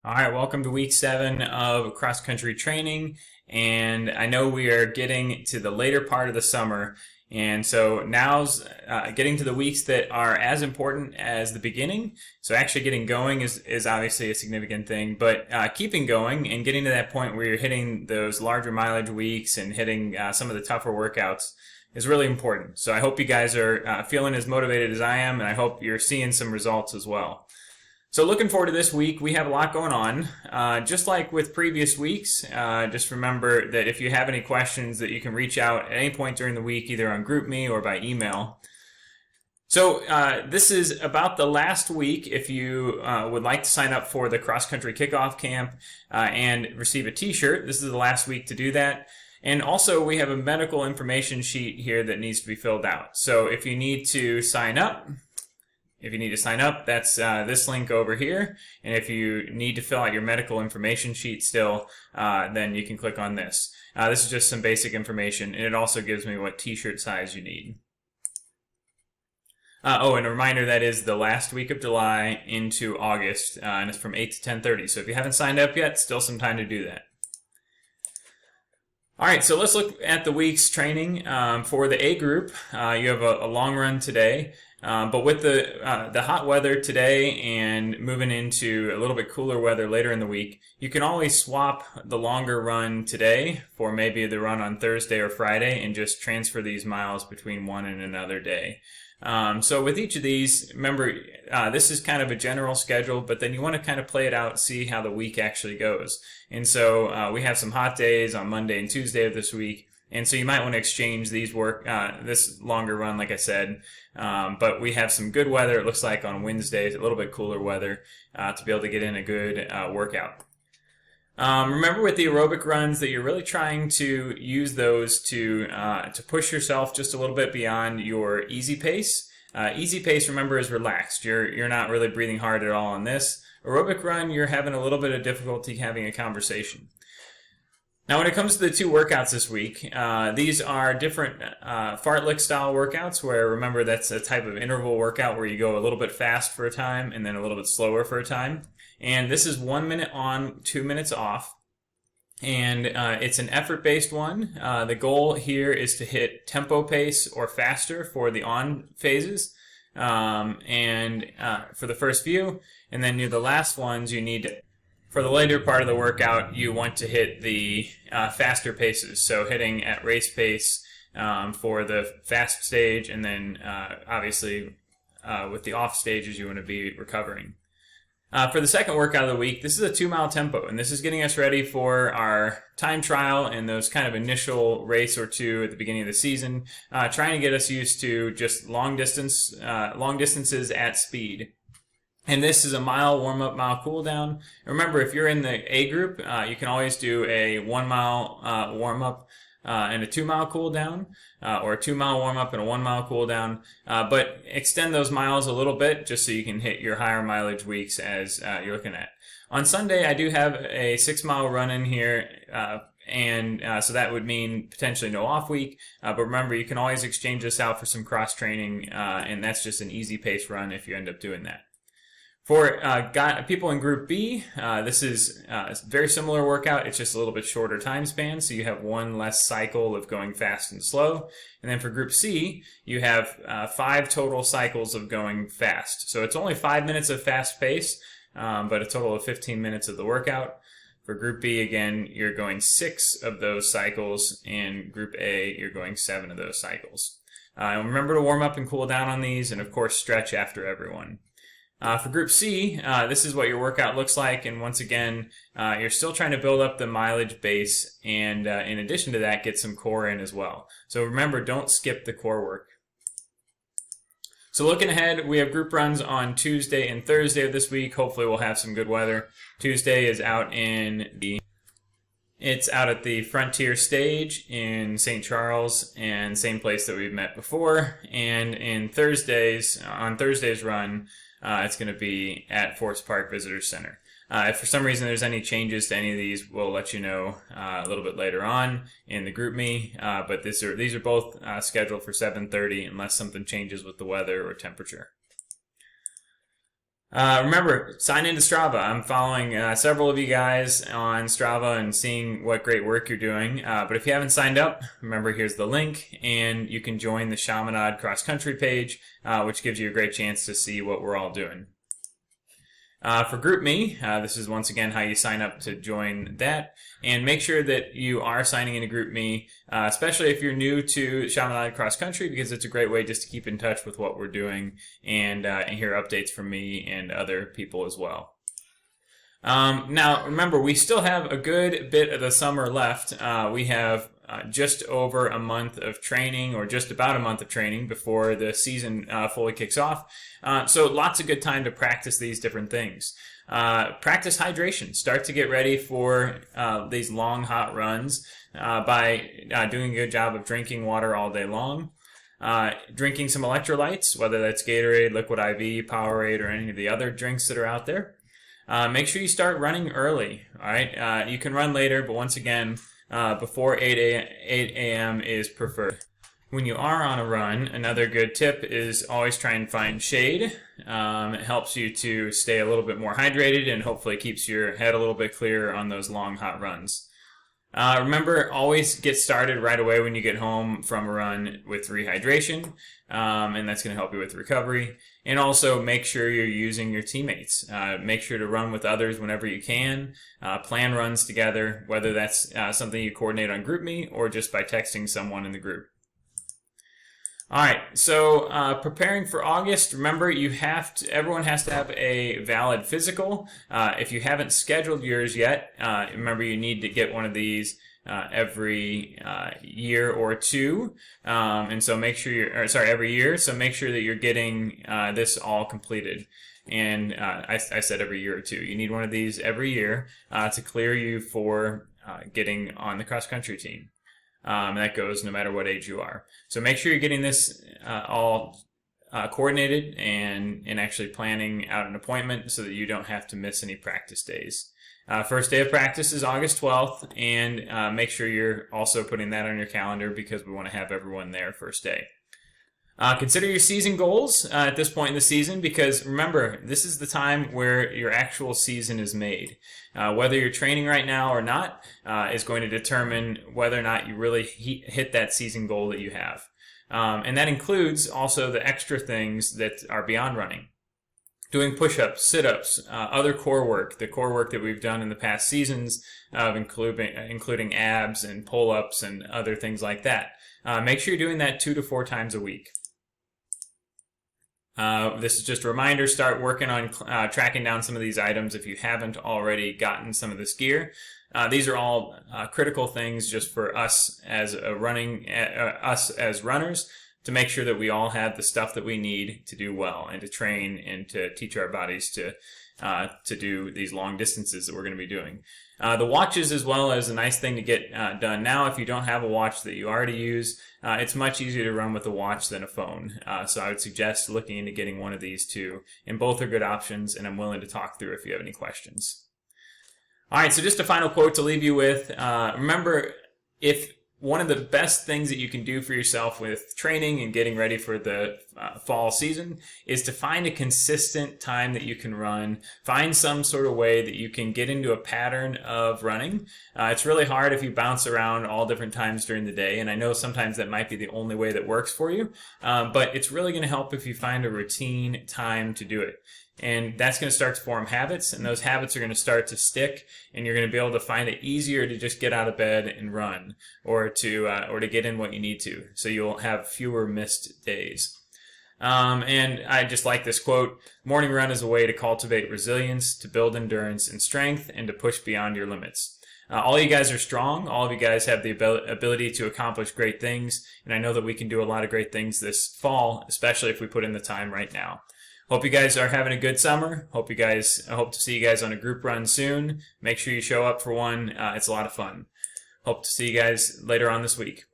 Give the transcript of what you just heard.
All right, welcome to week 7 of cross country training. And I know we are getting to the later part of the summer. And so now's getting to the weeks that are as important as the beginning. So actually getting going is obviously a significant thing, but keeping going and getting to that point where you're hitting those larger mileage weeks and hitting some of the tougher workouts is really important. So I hope you guys are feeling as motivated as I am, and I hope you're seeing some results as well. So looking forward to this week, we have a lot going on. Just like with previous weeks, just remember that if you have any questions that you can reach out at any point during the week, either on GroupMe or by email. So this is about the last week if you would like to sign up for the cross-country kickoff camp and receive a t-shirt. This is the last week to do that. And also we have a medical information sheet here that needs to be filled out. So if you need to sign up, that's this link over here. And if you need to fill out your medical information sheet still, then you can click on this. This is just some basic information, and it also gives me what t-shirt size you need. And a reminder, that is the last week of July into August, and it's from 8 to 10:30. So if you haven't signed up yet, still some time to do that. All right, so let's look at the week's training. For the A group, you have a long run today. But with the hot weather today and moving into a little bit cooler weather later in the week, you can always swap the longer run today for maybe the run on Thursday or Friday and just transfer these miles between one and another day. So with each of these, remember, this is kind of a general schedule, but then you want to kind of play it out, see how the week actually goes. And so we have some hot days on Monday and Tuesday of this week. And so you might want to exchange these this longer run, like I said. But we have some good weather, it looks like, on Wednesdays, a little bit cooler weather, to be able to get in a good workout. Remember with the aerobic runs that you're really trying to use those to push yourself just a little bit beyond your easy pace. Easy pace, remember, is relaxed. You're not really breathing hard at all on this. Aerobic run, you're having a little bit of difficulty having a conversation. Now, when it comes to the two workouts this week, these are different fartlek style workouts where, remember, that's a type of interval workout where you go a little bit fast for a time and then a little bit slower for a time. And this is 1 minute on, 2 minutes off. And it's an effort-based one. The goal here is to hit tempo pace or faster for the on phases and for the first few. And then near the last ones, you need to, for the later part of the workout, you want to hit the faster paces. So hitting at race pace for the fast stage, and then obviously with the off stages, you want to be recovering. For the second workout of the week, this is a 2-mile tempo, and this is getting us ready for our time trial and those kind of initial race or two at the beginning of the season, trying to get us used to just long distances at speed. And this is a mile warm-up, mile cool-down. Remember, if you're in the A group, you can always do a 1-mile warm-up and a 2-mile cool-down, or a 2-mile warm-up and a 1-mile cool-down. But extend those miles a little bit just so you can hit your higher mileage weeks as you're looking at. On Sunday, I do have a 6-mile run in here, so that would mean potentially no off week. But remember, you can always exchange this out for some cross-training, and that's just an easy pace run if you end up doing that. For people in Group B, this is a very similar workout. It's just a little bit shorter time span, so you have one less cycle of going fast and slow. And then for Group C, you have 5 total cycles of going fast. So it's only 5 minutes of fast pace, but a total of 15 minutes of the workout. For Group B, again, you're going 6 of those cycles. In Group A, you're going 7 of those cycles. And remember to warm up and cool down on these, and of course stretch after everyone. For Group C, this is what your workout looks like, and once again, you're still trying to build up the mileage base, and in addition to that, get some core in as well. So remember, don't skip the core work. So looking ahead, we have group runs on Tuesday and Thursday of this week. Hopefully we'll have some good weather. Tuesday is out it's out at the Frontier Stage in St. Charles, and same place that we've met before. And on Thursday's run, it's going to be at Forest Park Visitor Center. If for some reason there's any changes to any of these, we'll let you know a little bit later on in the GroupMe. But these are both scheduled for 7:30 unless something changes with the weather or temperature. Remember, sign into Strava. I'm following several of you guys on Strava and seeing what great work you're doing. But if you haven't signed up, remember, here's the link, and you can join the Chaminade cross country page, which gives you a great chance to see what we're all doing. For GroupMe, this is once again how you sign up to join that, and make sure that you are signing into GroupMe, especially if you're new to Chaminade Cross Country, because it's a great way just to keep in touch with what we're doing and hear updates from me and other people as well. Now, remember, we still have a good bit of the summer left. We have just over a month of training, or just about a month of training before the season fully kicks off. So lots of good time to practice these different things. Practice hydration. Start to get ready for these long, hot runs by doing a good job of drinking water all day long. Drinking some electrolytes, whether that's Gatorade, Liquid IV, Powerade, or any of the other drinks that are out there. Make sure you start running early. All right, you can run later, but once again, before 8 a.m. is preferred. When you are on a run, another good tip is always try and find shade. It helps you to stay a little bit more hydrated and hopefully keeps your head a little bit clearer on those long, hot runs. Remember, always get started right away when you get home from a run with rehydration, and that's going to help you with recovery. And also make sure you're using your teammates. Make sure to run with others whenever you can. Plan runs together, whether that's something you coordinate on GroupMe or just by texting someone in the group. All right, so preparing for August, remember everyone has to have a valid physical. If you haven't scheduled yours yet, remember you need to get one of these every year or two. And so make sure every year. So make sure that you're getting this all completed. And I said every year or two. You need one of these every year to clear you for getting on the cross-country team. That goes no matter what age you are. So make sure you're getting this all coordinated and actually planning out an appointment so that you don't have to miss any practice days. First day of practice is August 12th, and make sure you're also putting that on your calendar because we want to have everyone there first day. Consider your season goals at this point in the season, because remember, this is the time where your actual season is made. Whether you're training right now or not is going to determine whether or not you really hit that season goal that you have. And that includes also the extra things that are beyond running. Doing push-ups, sit-ups, other core work, the core work that we've done in the past seasons, including abs and pull-ups and other things like that. Make sure you're doing that 2 to 4 times a week. This is just a reminder, start working on tracking down some of these items if you haven't already gotten some of this gear. These are all critical things just for us as runners to make sure that we all have the stuff that we need to do well and to train and to teach our bodies to do these long distances that we're going to be doing. The watches as well is a nice thing to get done now. If you don't have a watch that you already use, it's much easier to run with a watch than a phone. So I would suggest looking into getting one of these too. And both are good options, and I'm willing to talk through if you have any questions. All right, so just a final quote to leave you with. Remember, if one of the best things that you can do for yourself with training and getting ready for the fall season is to find a consistent time that you can run. Find some sort of way that you can get into a pattern of running. It's really hard if you bounce around all different times during the day, and I know sometimes that might be the only way that works for you, but it's really going to help if you find a routine time to do it. And that's going to start to form habits, and those habits are going to start to stick, and you're going to be able to find it easier to just get out of bed and run, or to get in what you need to. So you'll have fewer missed days. And I just like this quote: "Morning run is a way to cultivate resilience, to build endurance and strength, and to push beyond your limits." All you guys are strong. All of you guys have the ability to accomplish great things, and I know that we can do a lot of great things this fall, especially if we put in the time right now. Hope you guys are having a good summer. I hope to see you guys on a group run soon. Make sure you show up for one. It's a lot of fun. Hope to see you guys later on this week.